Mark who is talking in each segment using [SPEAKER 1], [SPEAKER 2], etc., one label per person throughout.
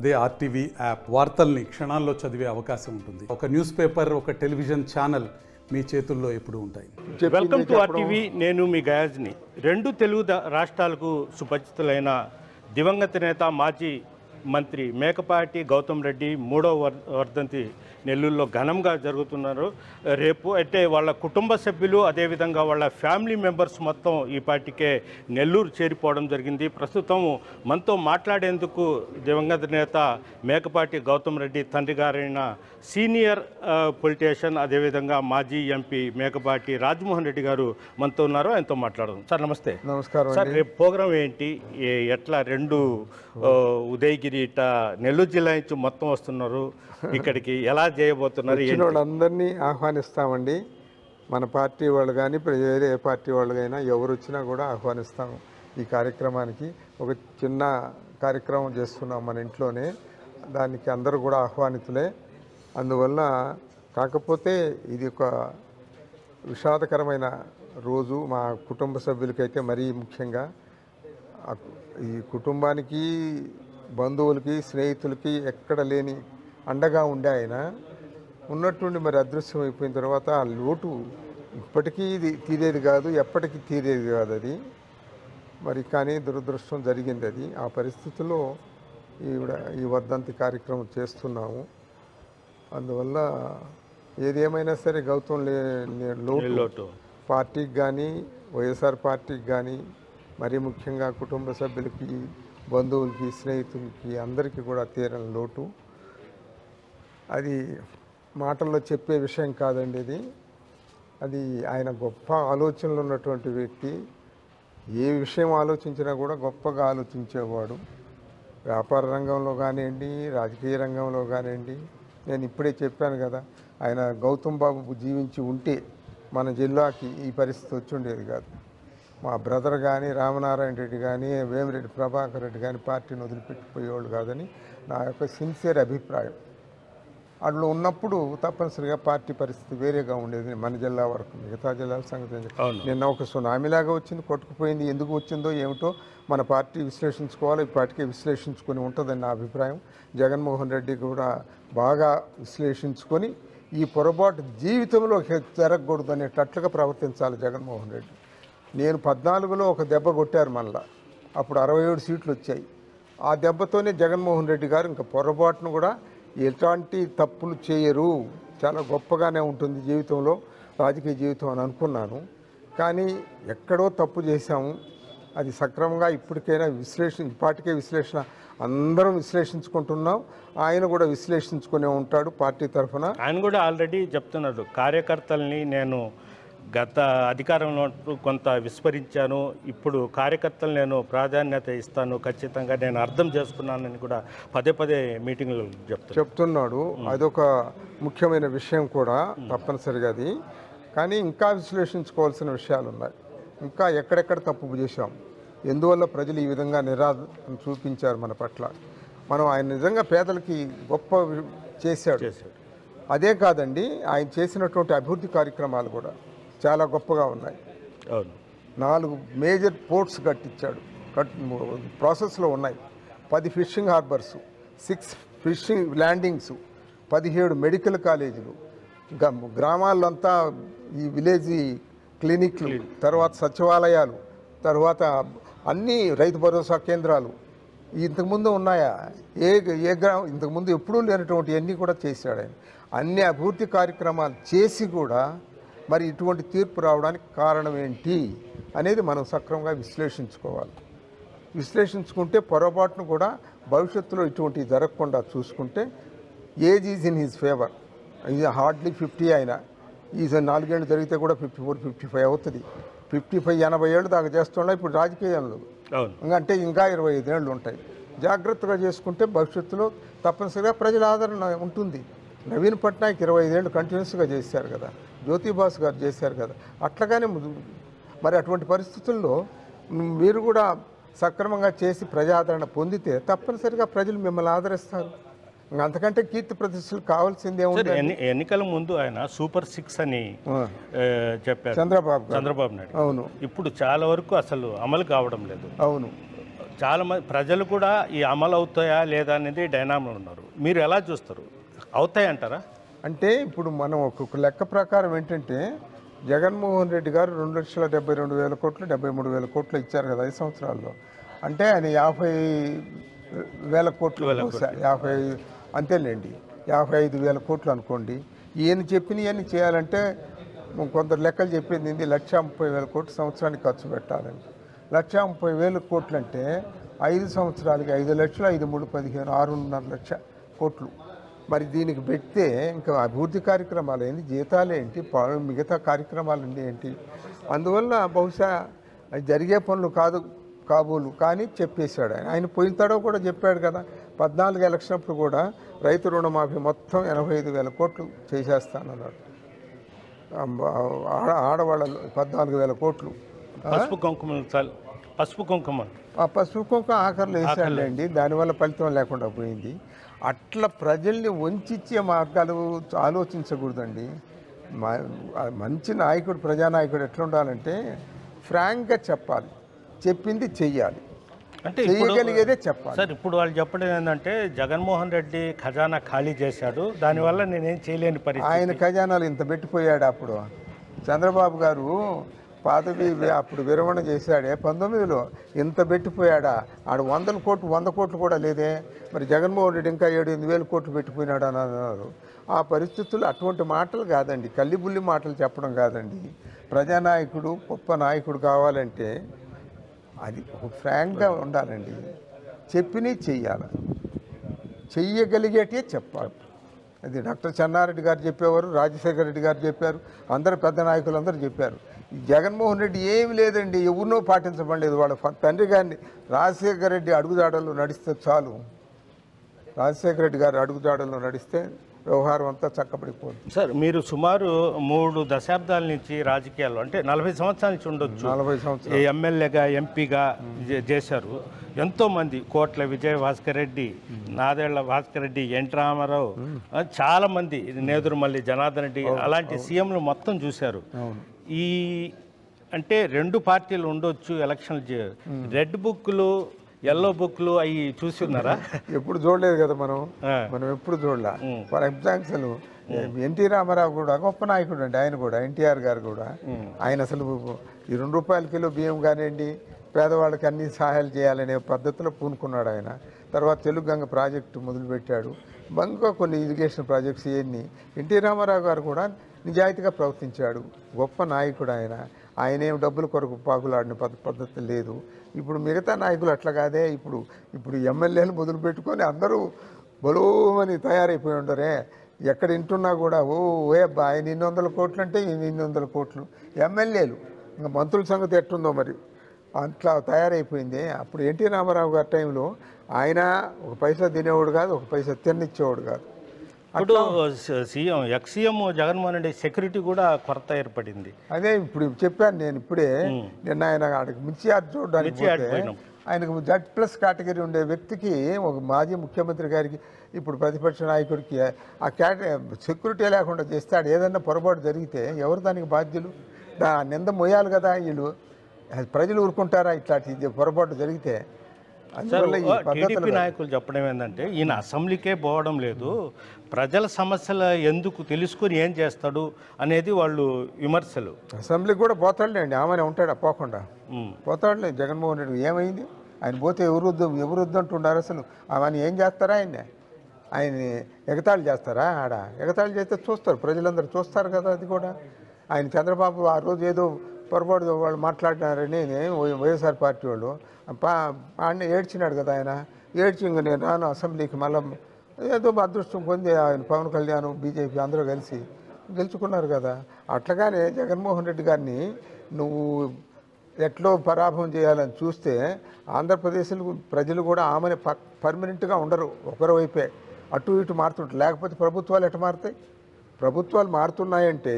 [SPEAKER 1] అదే RTV app వార్తల్ని క్షణాల్లో చదివే అవకాశం ఉంటుంది. ఒక న్యూస్ పేపర్, ఒక టెలివిజన్ ఛానల్ మీ చేతుల్లో ఎప్పుడూ ఉంటాయి.
[SPEAKER 2] Welcome to RTV. నేను మీ గయాజ్ని. రెండు తెలుగు రాష్ట్రాలకు సుపరిచితులైన దివంగత నేత మాజీ మంత్రి మేకపాటి గౌతమ్ రెడ్డి 3వ వర్ధంతి నెల్లూరులో ఘనంగా జరుగుతున్నారు. రేపు అంటే వాళ్ళ కుటుంబ సభ్యులు అదేవిధంగా వాళ్ళ ఫ్యామిలీ మెంబర్స్ మొత్తం ఈ పార్టీకే నెల్లూరు చేరిపోవడం జరిగింది. ప్రస్తుతం మనతో మాట్లాడేందుకు దివంగత నేత మేకపాటి గౌతమ్ రెడ్డి తండ్రి గారైన సీనియర్ పొలిటీషియన్ అదేవిధంగా మాజీ ఎంపీ మేకపాటి రాజమోహన్ రెడ్డి గారు మనతో ఉన్నారు. ఆయనతో మాట్లాడదాం. సార్ నమస్తే.
[SPEAKER 3] నమస్కారం
[SPEAKER 2] సార్, రేపు ప్రోగ్రాం ఏంటి? ఎట్లా రెండు ఉదయగిరి ఇట నెల్లూరు జిల్లా నుంచి మొత్తం వస్తున్నారు, ఇక్కడికి ఎలా చేయబోతున్నారు?
[SPEAKER 3] అందరినీ ఆహ్వానిస్తామండి. మన పార్టీ వాళ్ళు కానీ వేరే పార్టీ వాళ్ళు అయినా ఎవరు వచ్చినా కూడా ఆహ్వానిస్తాము. ఈ కార్యక్రమానికి ఒక చిన్న కార్యక్రమం చేస్తున్నాం మన ఇంట్లోనే, దానికి అందరూ కూడా ఆహ్వానితులే. అందువల్ల కాకపోతే ఇది ఒక విషాదకరమైన రోజు మా కుటుంబ సభ్యులకైతే మరీ ముఖ్యంగా. ఈ కుటుంబానికి, బంధువులకి, స్నేహితులకి ఎక్కడ లేని అండగా ఉండే ఆయన ఉన్నట్టుండి మరి అదృశ్యం అయిపోయిన తర్వాత ఆ లోటు ఇప్పటికీ ఇది తీరేది కాదు, ఎప్పటికీ తీరేది కాదు అది. మరి కానీ దురదృష్టం జరిగింది అది. ఆ పరిస్థితుల్లో ఈ వర్ధంతి కార్యక్రమం చేస్తున్నాము. అందువల్ల ఏదేమైనా సరే గౌతమ్ లోటు పార్టీకి కానీ, వైఎస్ఆర్ పార్టీకి కానీ, మరీ ముఖ్యంగా కుటుంబ సభ్యులకి, బంధువులకి, స్నేహితులకి అందరికీ కూడా తీరని లోటు. అది మాటల్లో చెప్పే విషయం కాదండి. అది ఆయన గొప్ప ఆలోచనలు ఉన్నటువంటి వ్యక్తి. ఏ విషయం ఆలోచించినా కూడా గొప్పగా ఆలోచించేవాడు. వ్యాపార రంగంలో కానివ్వండి, రాజకీయ రంగంలో కానివ్వండి. నేను ఇప్పుడే చెప్పాను కదా, ఆయన గౌతమ్ బాబు జీవించి ఉంటే మన జిల్లాకి ఈ పరిస్థితి వచ్చి ఉండేది కాదు. మా బ్రదర్ కానీ, రామనారాయణ రెడ్డి కానీ, వేమిరెడ్డి ప్రభాకర్ రెడ్డి కానీ పార్టీని వదిలిపెట్టిపోయేవాళ్ళు కాదని నా యొక్క సిన్సియర్ అభిప్రాయం. అట్లా ఉన్నప్పుడు తప్పనిసరిగా పార్టీ పరిస్థితి వేరేగా ఉండేది మన జిల్లా వరకు. మిగతా జిల్లాల సంగతి నిన్న ఒక సునామీలాగా వచ్చింది, కొట్టుకుపోయింది. ఎందుకు వచ్చిందో ఏమిటో మన పార్టీ విశ్లేషించుకోవాలి. ఈ పార్టీకి విశ్లేషించుకొని ఉంటుందని నా అభిప్రాయం. జగన్మోహన్ రెడ్డి కూడా బాగా విశ్లేషించుకొని ఈ పొరపాటు జీవితంలో జరగకూడదు అనేటట్లుగా ప్రవర్తించాలి జగన్మోహన్ రెడ్డి. నేను 14లో ఒక దెబ్బ కొట్టారు మళ్ళా, అప్పుడు 67 సీట్లు వచ్చాయి. ఆ దెబ్బతోనే జగన్మోహన్ రెడ్డి గారు ఇంకా పొరపాటును కూడా ఎలాంటి తప్పులు చేయరు, చాలా గొప్పగానే ఉంటుంది జీవితంలో, రాజకీయ జీవితం అని అనుకున్నాను. కానీ ఎక్కడో తప్పు చేశాము. అది సక్రమంగా ఇప్పటికైనా ఇప్పటికే విశ్లేషణ అందరం విశ్లేషించుకుంటున్నాం. ఆయన కూడా విశ్లేషించుకునే ఉంటాడు పార్టీ తరఫున.
[SPEAKER 2] ఆయన కూడా ఆల్రెడీ చెప్తున్నాడు, కార్యకర్తల్ని నేను గత అధికారంలో కొంత విస్మరించాను, ఇప్పుడు కార్యకర్తలు నేను ప్రాధాన్యత ఇస్తాను, ఖచ్చితంగా నేను అర్థం చేసుకున్నానని కూడా పదే పదే మీటింగ్లో
[SPEAKER 3] చెప్తున్నాడు. అదొక ముఖ్యమైన విషయం కూడా తప్పనిసరిగా అది. కానీ ఇంకా విశ్లేషించుకోవాల్సిన విషయాలు ఉన్నాయి. ఇంకా ఎక్కడెక్కడ తప్పు చేశాం, ఎందువల్ల ప్రజలు ఈ విధంగా నిరాదరణ చూపించారు మన పట్ల. మనం ఆయన నిజంగా పేదలకి గొప్ప చేశాడు. అదే కాదండి, ఆయన చేసినటువంటి అభివృద్ధి కార్యక్రమాలు కూడా చాలా గొప్పగా ఉన్నాయి. 4 మేజర్ పోర్ట్స్ కట్టించాడు, ప్రాసెస్లో ఉన్నాయి. 10 fishing harbours, 6 fishing landings, 17 medical కాలేజీలు, గ్రామాల్లో అంతా ఈ విలేజ్ క్లినిక్లు, తర్వాత సచివాలయాలు, తర్వాత అన్ని రైతు భరోసా కేంద్రాలు ఇంతకుముందు ఉన్నాయా? ఇంతకుముందు ఎప్పుడూ లేనటువంటి అన్నీ కూడా చేశాడు ఆయన. అన్ని అభివృద్ధి కార్యక్రమాలు చేసి కూడా మరి ఇటువంటి తీర్పు రావడానికి కారణం ఏంటి అనేది మనం సక్రమంగా విశ్లేషించుకోవాలి. విశ్లేషించుకుంటే పొరపాటును కూడా భవిష్యత్తులో ఇటువంటివి జరగకుండా చూసుకుంటే age is in his favour. ఇది హార్డ్లీ 50 అయినా ఈ 4 ఏళ్ళు జరిగితే కూడా 54, 55 అవుతుంది. 55, 80 ఏళ్ళు దాకా చేస్తున్నా ఇప్పుడు రాజకీయాల్లో. అంటే ఇంకా 25 ఏళ్ళు ఉంటాయి. జాగ్రత్తగా చేసుకుంటే భవిష్యత్తులో తప్పనిసరిగా ప్రజల ఆదరణ ఉంటుంది. నవీన్ పట్నాయక్ 25 ఏళ్ళు కంటిన్యూస్గా చేశారు కదా, జ్యోతిబాస్ గారు చేశారు కదా. అట్లాగానే మరి అటువంటి పరిస్థితుల్లో మీరు కూడా సక్రమంగా చేసి ప్రజాదరణ పొందితే తప్పనిసరిగా ప్రజలు మిమ్మల్ని ఆదరిస్తారు. అంతకంటే కీర్తి ప్రతిష్టలు కావాల్సిందే ఉంది.
[SPEAKER 2] ఎన్నికల ముందు ఆయన సూపర్ 6 అని చెప్పారు
[SPEAKER 3] చంద్రబాబు
[SPEAKER 2] నాయుడు.
[SPEAKER 3] అవును.
[SPEAKER 2] ఇప్పుడు చాలా వరకు అసలు అమలు కావడం లేదు.
[SPEAKER 3] అవును.
[SPEAKER 2] చాలామంది ప్రజలు కూడా ఈ అమలు అవుతాయా లేదా అనేది డైనామో ఉన్నారు. మీరు ఎలా చూస్తారు? అవుతాయి అంటారా?
[SPEAKER 3] అంటే ఇప్పుడు మనం ఒక్కొక్క లెక్క ప్రకారం ఏంటంటే జగన్మోహన్ రెడ్డి గారు 2,72,000 కోట్లు 73,000 కోట్లు ఇచ్చారు కదా 5 సంవత్సరాల్లో. అంటే ఆయన 50,000 కోట్లు బహుశా 50 అంతేలేండి 55,000 కోట్లు అనుకోండి. ఈయన చెప్పినవన్నీ చేయాలంటే కొందరు లెక్కలు చెప్పింది 1,30,000 కోట్లు సంవత్సరానికి ఖర్చు పెట్టాలని. 1,30,000 కోట్లు అంటే 5 సంవత్సరాలకి 5 లక్షలు 5, 3, 15 6.5 లక్షల కోట్లు. మరి దీనికి పెడితే ఇంకా అభివృద్ధి కార్యక్రమాలు ఏంటి, జీతాలు ఏంటి, మిగతా కార్యక్రమాలు ఏంటి? అందువల్ల బహుశా అది జరిగే పనులు కాబోలు కానీ చెప్పేశాడు ఆయన పోయిన కూడా చెప్పాడు కదా 14 ఎలక్షన్ అప్పుడు కూడా రైతు రుణమాఫీ మొత్తం 85,000 కోట్లు చేసేస్తానన్నాడు. ఆడవాళ్ళ 14,000 కోట్లు.
[SPEAKER 2] పసుపు కుంకుమ
[SPEAKER 3] ఆ పసుపు కుంకుమ ఆఖరిలో వేసాడండి, దానివల్ల ఫలితం లేకుండా పోయింది. అట్లా ప్రజల్ని వంచే మార్గాలు ఆలోచించకూడదండి. మంచి నాయకుడు ప్రజానాయకుడు ఎట్లా ఉండాలంటే ఫ్రాంక్గా చెప్పాలి, చెప్పింది చెయ్యాలి,
[SPEAKER 2] అంటే
[SPEAKER 3] చేయగలిగేదే చెప్పాలి.
[SPEAKER 2] సార్ ఇప్పుడు వాళ్ళు చెప్పడం ఏంటంటే జగన్మోహన్ రెడ్డి ఖజానా ఖాళీ చేశాడు, దానివల్ల నేనేం చేయలేని పరిస్థితి.
[SPEAKER 3] ఆయన ఖజానాలు ఇంత పెట్టిపోయాడు. అప్పుడు చంద్రబాబు గారు పదవి అప్పుడు విరమణ చేశాడే 19లో ఇంత పెట్టిపోయాడా? ఆడు 100 కోట్లు కూడా లేదే. మరి జగన్మోహన్ రెడ్డి ఇంకా 7-8 కోట్లు పెట్టిపోయినాడు అని అన్నారు. ఆ పరిస్థితుల్లో అటువంటి మాటలు కాదండి, కల్లిబుల్లి మాటలు చెప్పడం కాదండి. ప్రజానాయకుడు గొప్ప నాయకుడు కావాలంటే అది ఫ్రాంక్గా ఉండాలండి. చెప్పినవి చెయ్యాలి, చెయ్యగలిగేటే చెప్పాలి. అది డాక్టర్ చెన్నారెడ్డి గారు చెప్పేవారు, రాజశేఖర రెడ్డి గారు చెప్పారు, అందరు పెద్ద నాయకులు అందరూ చెప్పారు. జగన్మోహన్ రెడ్డి ఏమి లేదండి, ఎవరినో పాటించబడలేదు. వాళ్ళ తండ్రి గారిని రాజశేఖర రెడ్డి అడుగుజాడల్లో నడిస్తే చాలు. రాజశేఖర రెడ్డి గారు అడుగుజాడల్లో నడిస్తే వ్యవహారం అంతా చక్కబడిపోతుంది.
[SPEAKER 2] సార్ మీరు సుమారు 3 దశాబ్దాల నుంచి రాజకీయాల్లో అంటే 40 సంవత్సరాల నుంచి ఉండొచ్చు,
[SPEAKER 3] 40 సంవత్సరాలు
[SPEAKER 2] ఎమ్మెల్యేగా ఎంపీగా చేశారు. ఎంతోమంది కోట్ల విజయ భాస్కర్ రెడ్డి, నాదేళ్ల భాస్కర్ రెడ్డి, ఎన్టీ రామారావు, చాలామంది నేదురుమల్లి జనార్దన్ రెడ్డి అలాంటి సీఎంలు మొత్తం చూశారు. ఈ అంటే 2 పార్టీలు ఉండొచ్చు ఎలక్షన్లు, రెడ్ బుక్లు ఎల్లో బుక్లు అవి చూసి ఉన్నారా?
[SPEAKER 3] ఎప్పుడు చూడలేదు కదా మనం ఎప్పుడు చూడలే. ఫర్ ఎగ్జాంపుల్ ఎన్టీ రామారావు కూడా గొప్ప నాయకుడు అండి. ఆయన కూడా ఎన్టీఆర్ గారు కూడా ఆయన అసలు ఈ 2 రూపాయల కిలో బియ్యం కానివ్వండి, పేదవాళ్ళకి అన్ని సహాయాలు చేయాలనే పద్ధతిలో పూనుకున్నాడు ఆయన. తర్వాత తెలుగు గంగ ప్రాజెక్టు మొదలుపెట్టాడు, ఇంకా కొన్ని ఇరిగేషన్ ప్రాజెక్ట్స్ ఇవన్నీ. ఎన్టీ రామారావు గారు కూడా నిజాయితీగా ప్రవర్తించాడు, గొప్ప నాయకుడు ఆయన. ఆయన ఏం డబ్బుల కొరకు పాకులాడిన పద్ధతి లేదు. ఇప్పుడు మిగతా నాయకులు అట్లా కాదే. ఇప్పుడు ఎమ్మెల్యేలు మొదలు పెట్టుకొని అందరూ బలోమని తయారైపోయి ఉండరే. ఎక్కడ వింటున్నా కూడా అబ్బా ఆయన 200 కోట్లు అంటే 200 కోట్లు. ఎమ్మెల్యేలు ఇంకా మంత్రుల సంగతి ఎట్టుందో మరి, అట్లా తయారైపోయింది. అప్పుడు ఎన్టీ రామారావు గారి టైంలో ఆయన ఒక పైసా తినేవాడు కాదు, ఒక పైసా తిన్నిచ్చేవాడు కాదు.
[SPEAKER 2] ఇప్పుడు ఎక్స్-సీఎం జగన్మోహన్ రెడ్డి సెక్యూరిటీ కూడా కొరత ఏర్పడింది.
[SPEAKER 3] అదే ఇప్పుడు చెప్పాను నేను ఇప్పుడే. నిన్న ఆయన మిర్చి యార్డ్ చూడడానికి ఆయనకు Z+ కేటగిరీ ఉండే వ్యక్తికి, ఒక మాజీ ముఖ్యమంత్రి గారికి, ఇప్పుడు ప్రతిపక్ష నాయకుడికి ఆ సెక్యూరిటీ లేకుండా చేస్తాడు. ఏదన్నా పొరపాటు జరిగితే ఎవరు దానికి బాధ్యులు? నింద మోయాలి కదా వీళ్ళు. ప్రజలు ఊరుకుంటారా ఇట్లాంటి పొరపాటు జరిగితే?
[SPEAKER 2] టీడీపీ నాయకులు చెప్పడం ఏంటంటే ఈయన అసెంబ్లీకే పోవడం లేదు, ప్రజల సమస్యలు ఎందుకు తెలుసుకుని ఏం చేస్తాడు అనేది వాళ్ళు విమర్శలు.
[SPEAKER 3] అసెంబ్లీకి కూడా పోతాడులేండి, ఆమెనే ఉంటాడా? పోకుండా పోతాడులే. జగన్మోహన్ రెడ్డి ఏమైంది? ఆయన పోతే ఎవరు వద్దంటున్నారు అసలు. ఆమెను ఏం చేస్తారా? ఆయన్ని ఎగతాళి చేస్తారా? ఎగతాళి చేస్తే చూస్తారు, ప్రజలందరూ చూస్తారు కదా. అది కూడా ఆయన చంద్రబాబు ఆ రోజు ఏదో పొరపాటు వాళ్ళు మాట్లాడినారని వైఎస్ఆర్ పార్టీ వాళ్ళు ఆయన ఏడ్చినాడు కదా. ఆయన ఏడ్చి ఇంక నేను రాను అసెంబ్లీకి, మళ్ళీ ఏదో అదృష్టం పొంది ఆయన పవన్ కళ్యాణ్ బీజేపీ అందరూ కలిసి గెలుచుకున్నారు కదా. అట్లాగానే జగన్మోహన్ రెడ్డి గారిని నువ్వు ఎట్లో పరాభవం చేయాలని చూస్తే ఆంధ్రప్రదేశ్లో ప్రజలు కూడా ఆమెను పర్మనెంట్గా ఉండరు, ఒకరి వైపే అటు ఇటు మారుతుంటారు. లేకపోతే ప్రభుత్వాలు ఎట్లా మారుతాయి? ప్రభుత్వాలు మారుతున్నాయంటే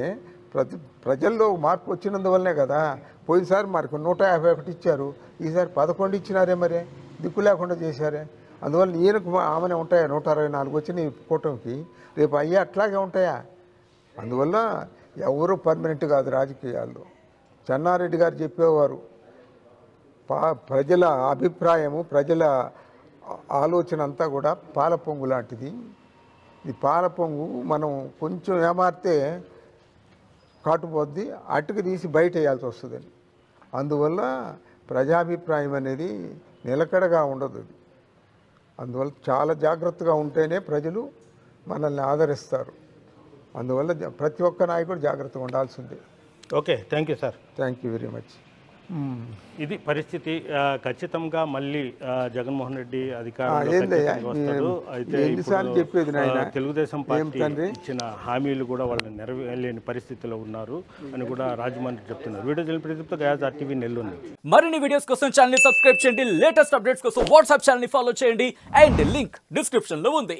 [SPEAKER 3] ప్రజల్లో మార్పు వచ్చినందువల్లనే కదా. పోయినసారి మనకు 151 ఇచ్చారు, ఈసారి 11 ఇచ్చినారే, మరే దిక్కు లేకుండా చేశారే. అందువల్ల ఈయనకు ఆమెనే ఉంటాయా? 164 వచ్చిన కూటమికి, రేపు అయ్యా అట్లాగే ఉంటాయా? అందువల్ల ఎవరు పర్మనెంట్ కాదు రాజకీయాల్లో. చెన్నారెడ్డి గారు చెప్పేవారు, ప్రజల అభిప్రాయము, ప్రజల ఆలోచన అంతా కూడా పాల పొంగు లాంటిది. ఈ పాల పొంగు మనం కొంచెం ఏమారితే కాటుపోద్ది, అటుకు తీసి బయట వేయాల్సి వస్తుందని. అందువల్ల ప్రజాభిప్రాయం అనేది నిలకడగా ఉండదు. అందువల్ల చాలా జాగ్రత్తగా ఉంటేనే ప్రజలు మనల్ని ఆదరిస్తారు. అందువల్ల ప్రతి ఒక్క నాయకుడు జాగ్రత్తగా ఉండాల్సిందే.
[SPEAKER 2] Okay, thank you sir.
[SPEAKER 3] Thank you very much.
[SPEAKER 2] ఇది పరిస్థితి. ఖచ్చితంగా మళ్ళీ జగన్మోహన్ రెడ్డి అధికారంలో వస్తారు. అయితే
[SPEAKER 3] చెప్పేది
[SPEAKER 2] తెలుగుదేశం పార్టీ ఇచ్చిన హామీలు కూడా వాళ్ళు నెరవేరలేని పరిస్థితిలో ఉన్నారు అని కూడా రాజమండ్రి చెప్తున్నారు. వీడియో ప్రదీప్తో గయాజ్ RTV నెల్లూరు.
[SPEAKER 4] మరిన్ని వీడియోస్ కోసం ఛానల్ ని సబ్స్క్రైబ్ చేయండి. లేటెస్ట్ అప్డేట్స్ కోసం వాట్సాప్ ఛానల్ ని ఫాలో చేయండి. అండ్ లింక్ డిస్క్రిప్షన్ లో ఉంది.